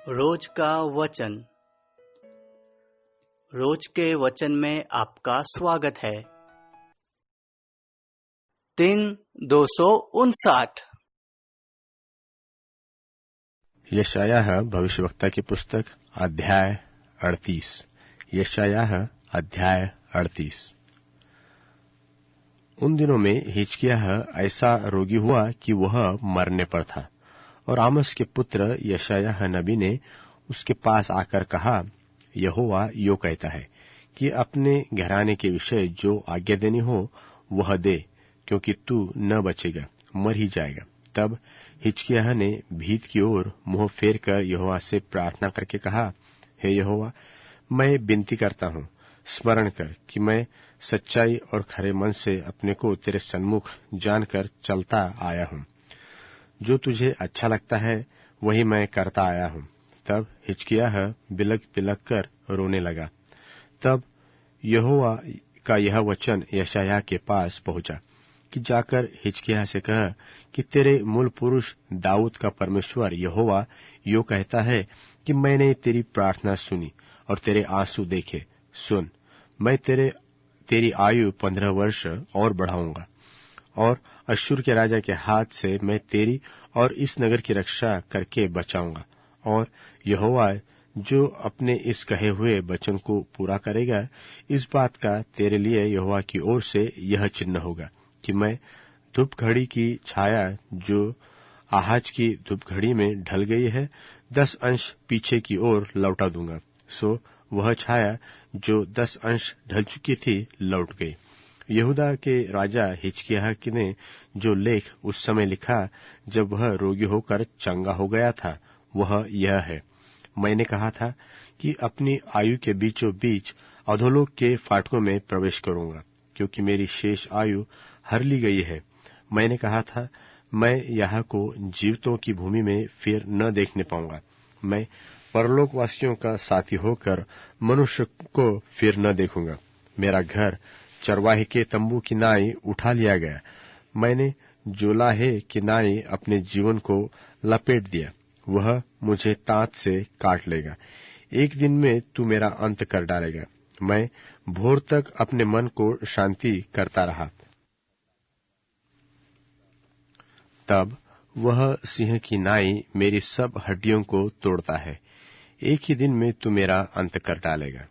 रोज का वचन। रोज के वचन में आपका स्वागत है। दिन 259। यशायाह भविष्यवक्ता की पुस्तक अध्याय 38। यशायाह अध्याय 38। उन दिनों में हिजकिय्याह ऐसा रोगी हुआ कि वह मरने पर था, और आमोस के पुत्र यशायाह नबी ने उसके पास आकर कहा, यहोवा यो कहता है कि अपने घराने के विषय जो आज्ञा देनी हो वह दे, क्योंकि तू न बचेगा, मर ही जाएगा। तब हिजकिय्याह ने भीत की ओर मुंह फेर कर यहोवा से प्रार्थना करके कहा, हे यहोवा, मैं विनती करता हूँ, स्मरण कर कि मैं सच्चाई और खरे मन से अपने को तेरे सन्मुख जानकर चलता आया हूँ। जो तुझे अच्छा लगता है वही मैं करता आया हूँ। तब हिजकिय्याह बिलक बिलक कर रोने लगा। तब यहोवा का यह वचन यशायाह के पास पहुंचा कि जाकर हिजकिय्याह से कह कि तेरे मूल पुरुष दाऊद का परमेश्वर यहोवा यो कहता है कि मैंने तेरी प्रार्थना सुनी और तेरे आंसू देखे। सुन, मैं तेरी आयु 15 वर्ष और बढ़ाऊंगा, और अश्शूर के राजा के हाथ से मैं तेरी और इस नगर की रक्षा करके बचाऊंगा। और यहोवा जो अपने इस कहे हुए वचन को पूरा करेगा, इस बात का तेरे लिए यहोवा की ओर से यह चिन्ह होगा कि मैं धूप घड़ी की छाया जो आहाज की धूप घड़ी में ढल गई है 10 अंश पीछे की ओर लौटा दूंगा। सो वह छाया जो 10 अंश ढल चुकी थी लौट गई। यहूदा के राजा हिजकिय्याह ने जो लेख उस समय लिखा जब वह रोगी होकर चंगा हो गया था, वह यह है। मैंने कहा था कि अपनी आयु के बीचों बीच अधोलोक के फाटकों में प्रवेश करूंगा, क्योंकि मेरी शेष आयु हर ली गई है। मैंने कहा था, मैं यहाँ को जीवितों की भूमि में फिर न देखने पाऊंगा। मैं परलोकवासियों का साथी होकर मनुष्य को फिर न देखूंगा। मेरा घर चरवाहे के तंबू की नाई उठा लिया गया। मैंने जोलाहे की नाई अपने जीवन को लपेट दिया। वह मुझे दांत से काट लेगा। एक दिन में तू मेरा अंत कर डालेगा। मैं भोर तक अपने मन को शांति करता रहा। तब वह सिंह की नाई मेरी सब हड्डियों को तोड़ता है। एक ही दिन में तू मेरा अंत कर डालेगा।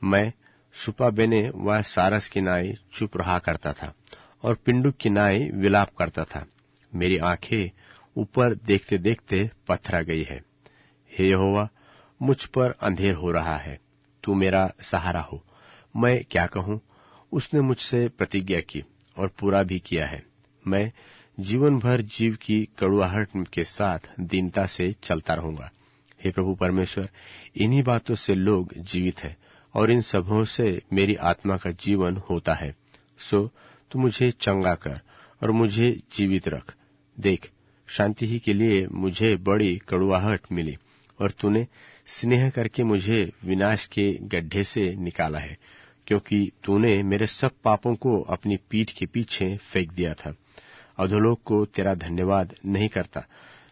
मैं सुपा बेने व सारस की नाई चुप रहा करता था, और पिंडुक की नाई विलाप करता था। मेरी आंखें ऊपर देखते देखते पथरा गई है। हे यहोवा, मुझ पर अंधेर हो रहा है, तू मेरा सहारा हो। मैं क्या कहूँ? उसने मुझसे प्रतिज्ञा की और पूरा भी किया है। मैं जीवन भर जीव की कड़ुआहट के साथ दीनता से चलता रहूंगा। हे प्रभु परमेश्वर, इन्हीं बातों से लोग जीवित है, और इन सबों से मेरी आत्मा का जीवन होता है। सो तू मुझे चंगा कर और मुझे जीवित रख। देख, शांति ही के लिए मुझे बड़ी कड़ुआहट मिली, और तूने स्नेह करके मुझे विनाश के गड्ढे से निकाला है, क्योंकि तूने मेरे सब पापों को अपनी पीठ के पीछे फेंक दिया था। अधोलोक को तेरा धन्यवाद नहीं करता,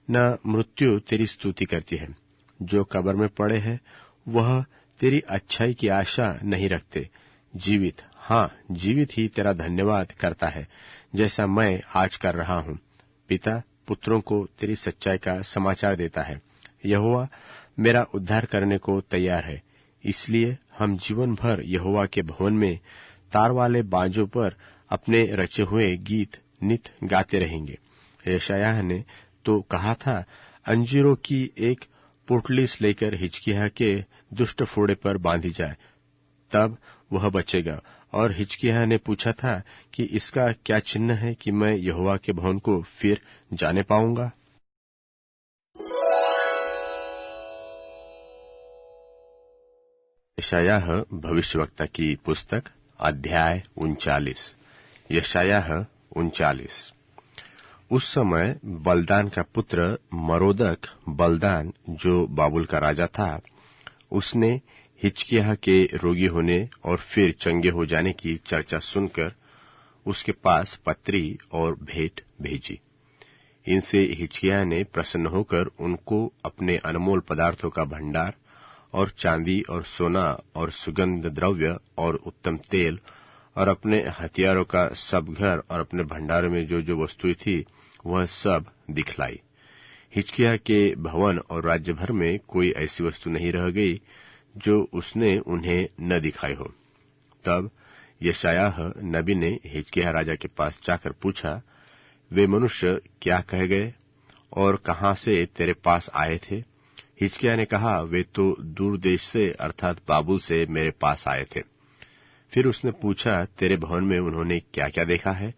न मृत्यु तेरी स्तुति करती है। जो कब्र में पड़े हैं वह तेरी अच्छाई की आशा नहीं रखते। जीवित, हाँ जीवित ही तेरा धन्यवाद करता है, जैसा मैं आज कर रहा हूँ। पिता पुत्रों को तेरी सच्चाई का समाचार देता है। यहोवा मेरा उद्धार करने को तैयार है, इसलिए हम जीवन भर यहोवा के भवन में तार वाले बांजों पर अपने रचे हुए गीत नित गाते रहेंगे। यशायाह ने तो कहा था, अंजीरों की एक पोटलीस लेकर हिजकिय्याह के दुष्ट फोड़े पर बांधी जाए, तब वह बचेगा। और हिजकिय्याह ने पूछा था कि इसका क्या चिन्ह है कि मैं यहोवा के भवन को फिर जाने पाऊंगा। यशायाह भविष्यवक्ता की पुस्तक अध्याय 39। यशायाह 39। उस समय बलदान का पुत्र मरोदक बलदान, जो बाबुल का राजा था, उसने हिजकिय्याह के रोगी होने और फिर चंगे हो जाने की चर्चा सुनकर उसके पास पत्री और भेंट भेजी। इनसे हिजकिय्याह ने प्रसन्न होकर उनको अपने अनमोल पदार्थों का भंडार और चांदी और सोना और सुगंध द्रव्य और उत्तम तेल और अपने हथियारों का सब घर और अपने भंडार में जो जो वस्तुएं थी वह सब दिखलाई। हिजकिय्याह के भवन और राज्य भर में कोई ऐसी वस्तु नहीं रह गई जो उसने उन्हें न दिखाई हो। तब यशायाह नबी ने हिजकिय्याह राजा के पास जाकर पूछा, वे मनुष्य क्या कह गए और कहां से तेरे पास आए थे? हिजकिय्याह ने कहा, वे तो दूर देश से अर्थात बाबुल से मेरे पास आए थे। फिर उसने पूछा, तेरे भवन में उन्होंने क्या क्या देखा है?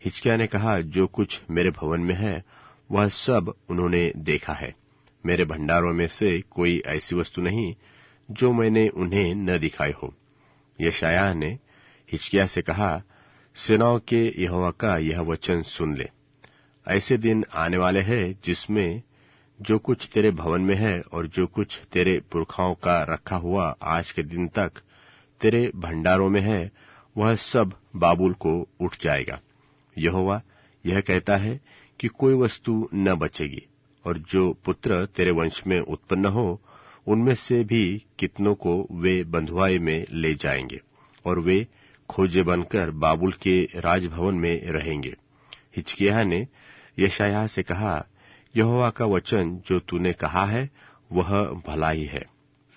हिजकिय्याह ने कहा, जो कुछ मेरे भवन में है वह सब उन्होंने देखा है। मेरे भंडारों में से कोई ऐसी वस्तु नहीं जो मैंने उन्हें न दिखाई हो। यशायाह ने हिजकिय्याह से कहा, सेनाओं के यहोवा का यह वचन सुन ले। ऐसे दिन आने वाले हैं जिसमें जो कुछ तेरे भवन में है और जो कुछ तेरे पुरखाओं का रखा हुआ आज के दिन तक तेरे भंडारों में है वह सब बाबुल को उठ जाएगा। यहोवा यह कहता है कि कोई वस्तु न बचेगी, और जो पुत्र तेरे वंश में उत्पन्न हो उनमें से भी कितनों को वे बंधुआई में ले जाएंगे और वे खोजे बनकर बाबुल के राजभवन में रहेंगे। हिजकिय्याह ने यशायाह से कहा, यहोवा का वचन जो तूने कहा है वह भला ही है।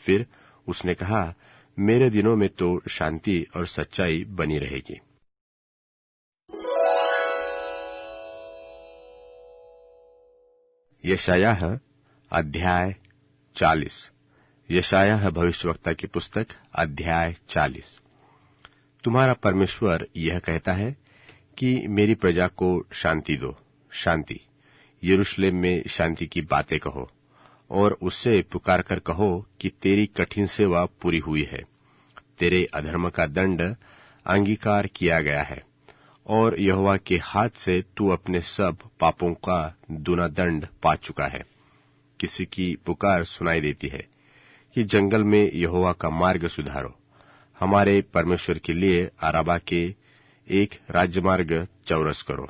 फिर उसने कहा, मेरे दिनों में तो शांति और सच्चाई बनी रहेगी। यशायाह अध्याय 40। यशायाह भविष्यवक्ता की पुस्तक अध्याय 40। तुम्हारा परमेश्वर यह कहता है कि मेरी प्रजा को शांति दो, शांति। यरूशलेम में शांति की बातें कहो और उससे पुकार कर कहो कि तेरी कठिन सेवा पूरी हुई है, तेरे अधर्म का दंड अंगीकार किया गया है और यहोवा के हाथ से तू अपने सब पापों का दूना दंड पा चुका है। किसी की पुकार सुनाई देती है कि जंगल में यहोवा का मार्ग सुधारो, हमारे परमेश्वर के लिए अराबा के एक राजमार्ग चौरस करो।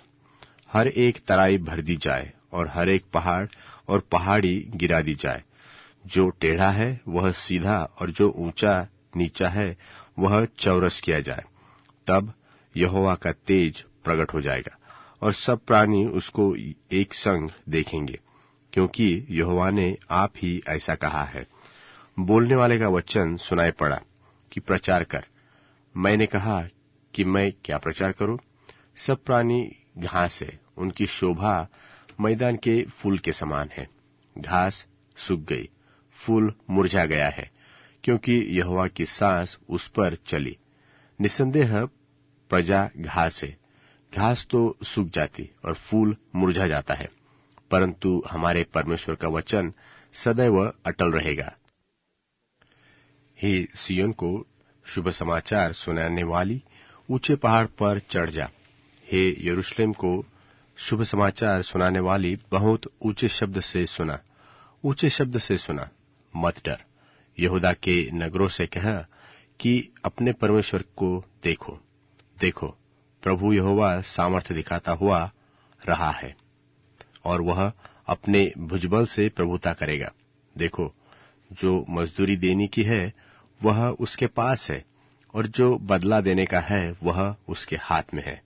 हर एक तराई भर दी जाए और हर एक पहाड़ और पहाड़ी गिरा दी जाए। जो टेढ़ा है वह सीधा और जो ऊंचा नीचा है वह चौरस किया जाए। तब यहोवा का तेज प्रकट हो जाएगा और सब प्राणी उसको एक संग देखेंगे, क्योंकि यहोवा ने आप ही ऐसा कहा है। बोलने वाले का वचन सुनाई पड़ा कि प्रचार कर। मैंने कहा कि मैं क्या प्रचार करूं? सब प्राणी घास है, उनकी शोभा मैदान के फूल के समान है। घास सूख गई, फूल मुरझा गया है, क्योंकि यहोवा की सांस उस पर चली। निसंदेह प्रजा घास है, घास तो सूख जाती और फूल मुरझा जाता है, परंतु हमारे परमेश्वर का वचन सदैव अटल रहेगा। हे सिय्योन को शुभ समाचार सुनाने वाली, ऊंचे पहाड़ पर चढ़ जा। हे यरूशलेम को शुभ समाचार सुनाने वाली, बहुत ऊंचे शब्द से सुना, ऊंचे शब्द से सुना, मत डर। यहूदा के नगरों से कह कि अपने परमेश्वर को देखो, देखो प्रभु यहोवा सामर्थ्य दिखाता हुआ रहा है और वह अपने भुजबल से प्रभुता करेगा। देखो, जो मजदूरी देने की है वह उसके पास है और जो बदला देने का है वह उसके हाथ में है।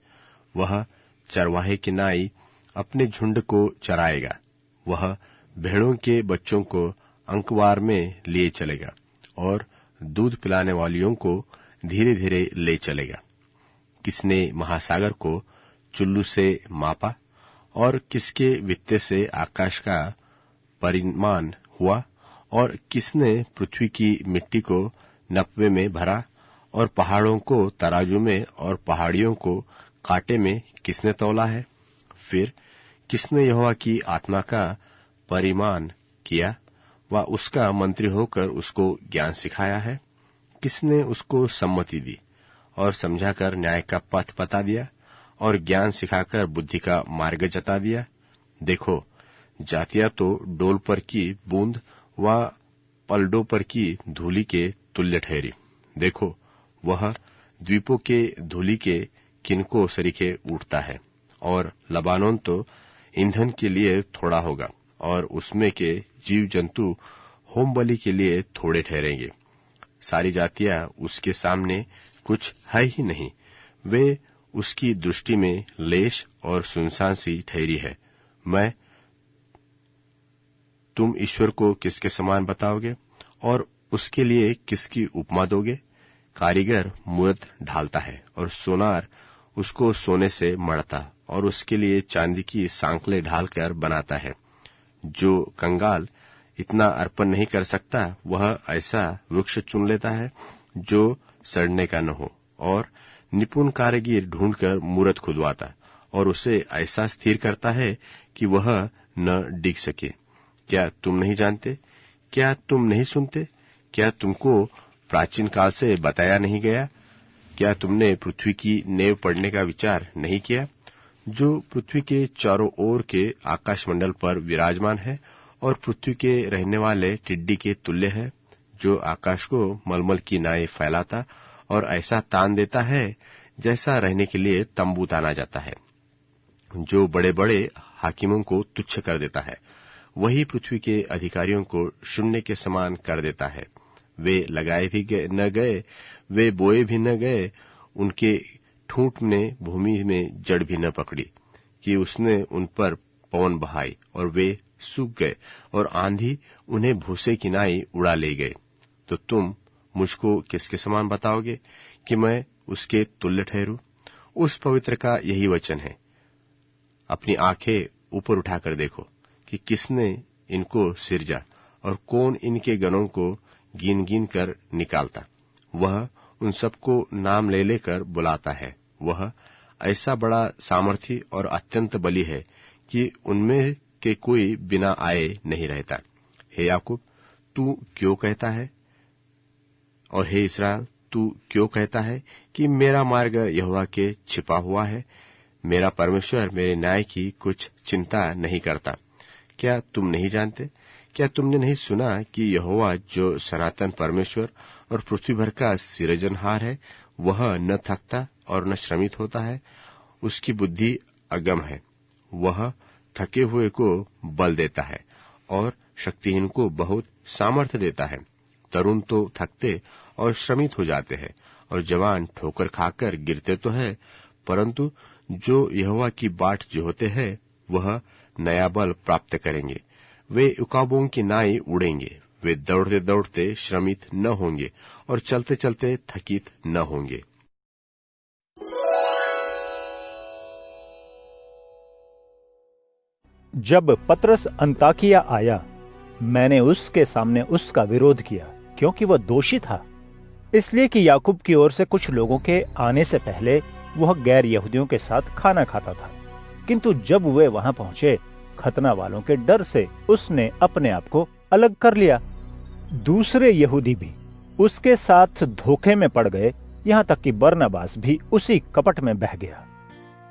वह चरवाहे की नाई अपने झुंड को चराएगा, वह भेड़ों के बच्चों को अंकवार में लिए चलेगा और दूध पिलाने वालियों को धीरे धीरे ले चलेगा। किसने महासागर को चुल्लू से मापा और किसके वित्ते से आकाश का परिमाण हुआ? और किसने पृथ्वी की मिट्टी को नपवे में भरा और पहाड़ों को तराजू में और पहाड़ियों को कांटे में किसने तौला है? फिर किसने यहोवा की आत्मा का परिमाण किया व उसका मंत्री होकर उसको ज्ञान सिखाया है? किसने उसको सम्मति दी और समझाकर न्याय का पथ बता दिया और ज्ञान सिखाकर बुद्धि का मार्ग जता दिया? देखो, जातियां तो डोल पर की बूंद व पलडों पर की धूलि के तुल्य ठहरी। देखो, वह द्वीपों के धूलि के किनको सरीखे उठता है और लबानोन तो ईंधन के लिए थोड़ा होगा और उसमें के जीव जंतु होम बलि के लिए थोड़े ठहरेंगे। सारी जातियां उसके सामने कुछ है ही नहीं, वे उसकी दृष्टि में लेश और सुनसान सी ठहरी है। तुम ईश्वर को किसके समान बताओगे और उसके लिए किसकी उपमा दोगे? कारीगर मूरत ढालता है और सोनार उसको सोने से मढ़ता और उसके लिए चांदी की सांकलें ढालकर बनाता है। जो कंगाल इतना अर्पण नहीं कर सकता, वह ऐसा वृक्ष चुन लेता है जो सड़ने का न हो, और निपुण कारीगर ढूंढकर मूरत खुदवाता और उसे ऐसा स्थिर करता है कि वह न डिग सके। क्या तुम नहीं जानते? क्या तुम नहीं सुनते? क्या तुमको प्राचीन काल से बताया नहीं गया? क्या तुमने पृथ्वी की नेव पड़ने का विचार नहीं किया, जो पृथ्वी के चारों ओर के आकाशमंडल पर विराजमान है और पृथ्वी के रहने वाले टिड्डी के तुल्य है, जो आकाश को मलमल की नाई फैलाता और ऐसा तान देता है जैसा रहने के लिए तंबू ताना जाता है, जो बड़े बड़े हाकिमों को तुच्छ कर देता है, वही पृथ्वी के अधिकारियों को शून्य के समान कर देता है। वे लगाए भी न गए, वे बोए भी न गए, उनके ठूंठ ने भूमि में जड़ भी न पकड़ी, कि उसने उन पर पवन बहाई और वे सूख गए और आंधी उन्हें भूसे की नाई उड़ा ले गए। तो तुम मुझको किसके समान बताओगे कि मैं उसके तुल्य ठहरूं? उस पवित्र का यही वचन है। अपनी आंखें ऊपर उठाकर देखो कि किसने इनको सिरजा और कौन इनके गणों को गिन गिन कर निकालता। वह उन सबको नाम ले लेकर बुलाता है। वह ऐसा बड़ा सामर्थी और अत्यंत बली है कि उनमें के कोई बिना आए नहीं रहता। हे याकूब, तू क्यों कहता है, और हे इस्राएल, तू क्यों कहता है कि मेरा मार्ग यहोवा के छिपा हुआ है? मेरा परमेश्वर मेरे न्याय की कुछ चिंता नहीं करता। क्या तुम नहीं जानते? क्या तुमने नहीं सुना कि यहोवा जो सनातन परमेश्वर और पृथ्वी भर का सिरजनहार है, वह न थकता और न श्रमित होता है? उसकी बुद्धि अगम है। वह थके हुए को बल देता है और शक्तिहीन को बहुत सामर्थ्य देता है। तरुण तो थकते और श्रमित हो जाते हैं और जवान ठोकर खाकर गिरते तो है, परंतु जो यहोवा की बाट जोहते हैं वह नया बल प्राप्त करेंगे। वे उकाबों की नाई उड़ेंगे। वे दौड़ते दौड़ते श्रमित न होंगे और चलते चलते थकित न होंगे। जब पतरस अंताकिया आया, मैंने उसके सामने उसका विरोध किया, क्योंकि वह दोषी था, इसलिए कि याकूब की ओर से कुछ लोगों के आने से पहले वह गैर यहूदियों के साथ खाना खाता था। किंतु जब वे वहां पहुंचे, खतना वालों के डर से उसने अपने आप को अलग कर लिया। दूसरे यहूदी भी उसके साथ धोखे में पड़ गए, यहाँ तक कि बरनबास भी उसी कपट में बह गया।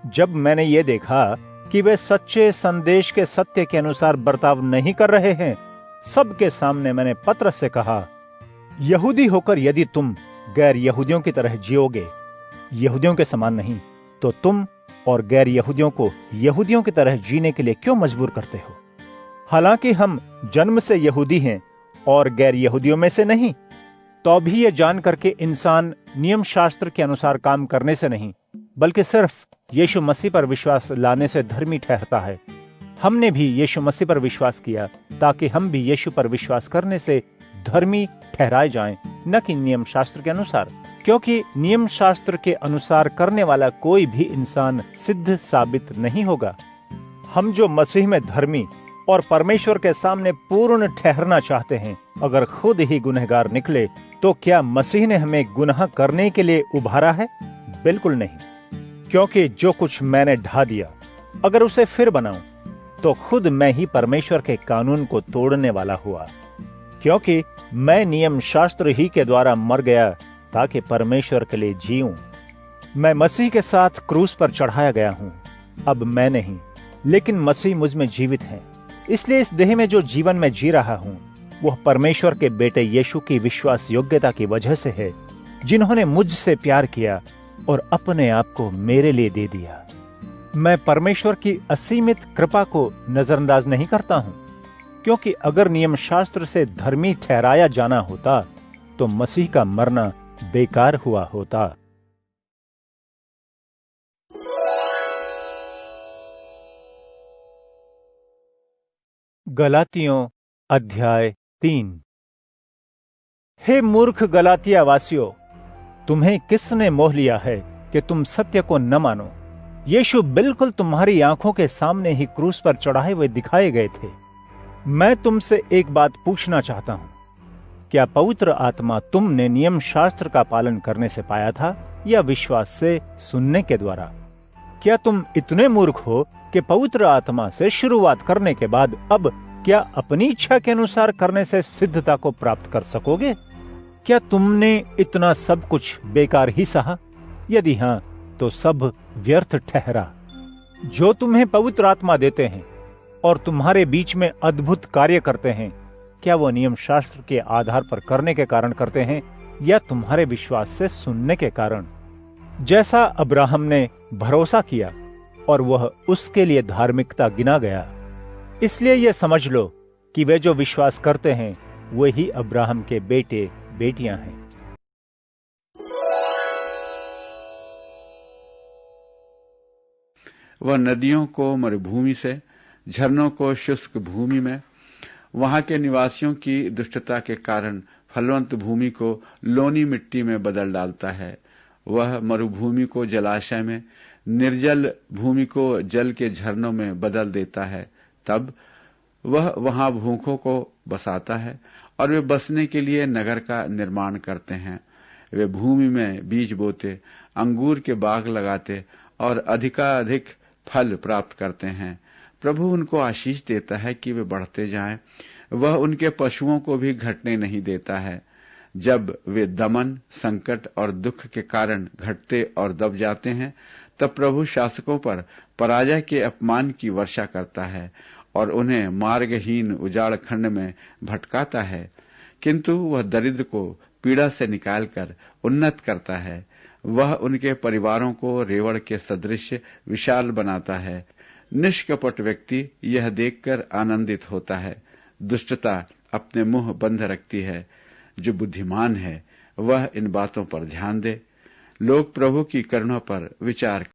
जब मैंने ये देखा कि वे सच्चे संदेश के सत्य के अनुसार बर्ताव नहीं कर रहे हैं, सबके सामने मैंने पतरस से कहा, यहूदी होकर यदि तुम गैर यहूदियों की तरह जियोगे, यहूदियों के समान नहीं, तो तुम और गैर यहूदियों को यहूदियों की तरह जीने के लिए क्यों मजबूर करते हो? हालांकि हम जन्म से यहूदी हैं और गैर यहूदियों में से नहीं, तो भी ये जान करके इंसान नियम शास्त्र के अनुसार काम करने से नहीं, बल्कि सिर्फ यीशु मसीह पर विश्वास लाने से धर्मी ठहरता है। हमने भी यीशु मसीह पर विश्वास किया ताकि हम भी यीशु पर विश्वास करने से धर्मी ठहराए जाएं, न कि नियम शास्त्र के अनुसार, क्योंकि नियम शास्त्र के अनुसार करने वाला कोई भी इंसान सिद्ध साबित नहीं होगा। हम जो मसीह में धर्मी और परमेश्वर के सामने पूर्ण ठहरना चाहते हैं, अगर खुद ही गुनहगार निकले, तो क्या मसीह ने हमें गुनाह करने के लिए उभारा है? बिल्कुल नहीं, क्योंकि जो कुछ मैंने ढा दिया, अगर उसे फिर बनाऊं, तो खुद मैं ही परमेश्वर के कानून को तोड़ने वाला हुआ, क्योंकि मैं नियम शास्त्र ही के द्वारा मर गया ताकि परमेश्वर के लिए जीऊं। मैं मसीह के साथ क्रूस पर चढ़ाया गया हूं। अब मैं नहीं, लेकिन मसीह मुझ में जीवित है। इसलिए इस देह में जो जीवन मैं जी रहा हूं, वह परमेश्वर के बेटे यीशु की विश्वास योग्यता की वजह से है, जिन्होंने मुझसे प्यार किया और अपने आप को मेरे लिए दे दिया। मैं परमेश्वर की असीमित कृपा को नजरअंदाज नहीं करता हूं, क्योंकि अगर नियम शास्त्र से धर्मी ठहराया जाना होता तो मसीह का मरना बेकार हुआ होता। गलातियों अध्याय 3। हे मूर्ख गलातिया वासियों, तुम्हें किसने मोह लिया है कि तुम सत्य को न मानो? यीशु बिल्कुल तुम्हारी आंखों के सामने ही क्रूस पर चढ़ाए हुए दिखाए गए थे। मैं तुमसे एक बात पूछना चाहता हूं, क्या पवित्र आत्मा तुमने नियम शास्त्र का पालन करने से पाया था या विश्वास से सुनने के द्वारा? क्या तुम इतने मूर्ख हो कि पवित्र आत्मा से शुरुआत करने के बाद अब क्या अपनी इच्छा के अनुसार करने से सिद्धता को प्राप्त कर सकोगे? क्या तुमने इतना सब कुछ बेकार ही सहा? यदि हां, तो सब व्यर्थ ठहरा। जो तुम्हें पवित्र आत्मा देते हैं और तुम्हारे बीच में अद्भुत कार्य करते हैं, क्या वो नियम शास्त्र के आधार पर करने के कारण करते हैं या तुम्हारे विश्वास से सुनने के कारण? जैसा अब्राहम ने भरोसा किया और वह उसके लिए धार्मिकता गिना गया, इसलिए यह समझ लो कि वे जो विश्वास करते हैं वे ही अब्राहम के बेटे बेटियां हैं। वह नदियों को मरुभूमि से, झरनों को शुष्क भूमि में, वहां के निवासियों की दुष्टता के कारण फलवंत भूमि को लोनी मिट्टी में बदल डालता है। वह मरुभूमि को जलाशय में, निर्जल भूमि को जल के झरनों में बदल देता है। तब वह वहां भूखों को बसाता है और वे बसने के लिए नगर का निर्माण करते हैं। वे भूमि में बीज बोते, अंगूर के बाग लगाते और अधिकाधिक फल प्राप्त करते हैं। प्रभु उनको आशीष देता है कि वे बढ़ते जाएं। वह उनके पशुओं को भी घटने नहीं देता है। जब वे दमन, संकट और दुख के कारण घटते और दब जाते हैं, तब प्रभु शासकों पर पराजय के अपमान की वर्षा करता है और उन्हें मार्गहीन उजाड़ खंड में भटकाता है। किंतु वह दरिद्र को पीड़ा से निकालकर उन्नत करता है। वह उनके परिवारों को रेवड़ के सदृश विशाल बनाता है। निष्कपट व्यक्ति यह देखकर आनंदित होता है। दुष्टता अपने मुंह बंद रखती है। जो बुद्धिमान है वह इन बातों पर ध्यान दे। लोग प्रभु की करुणा पर विचार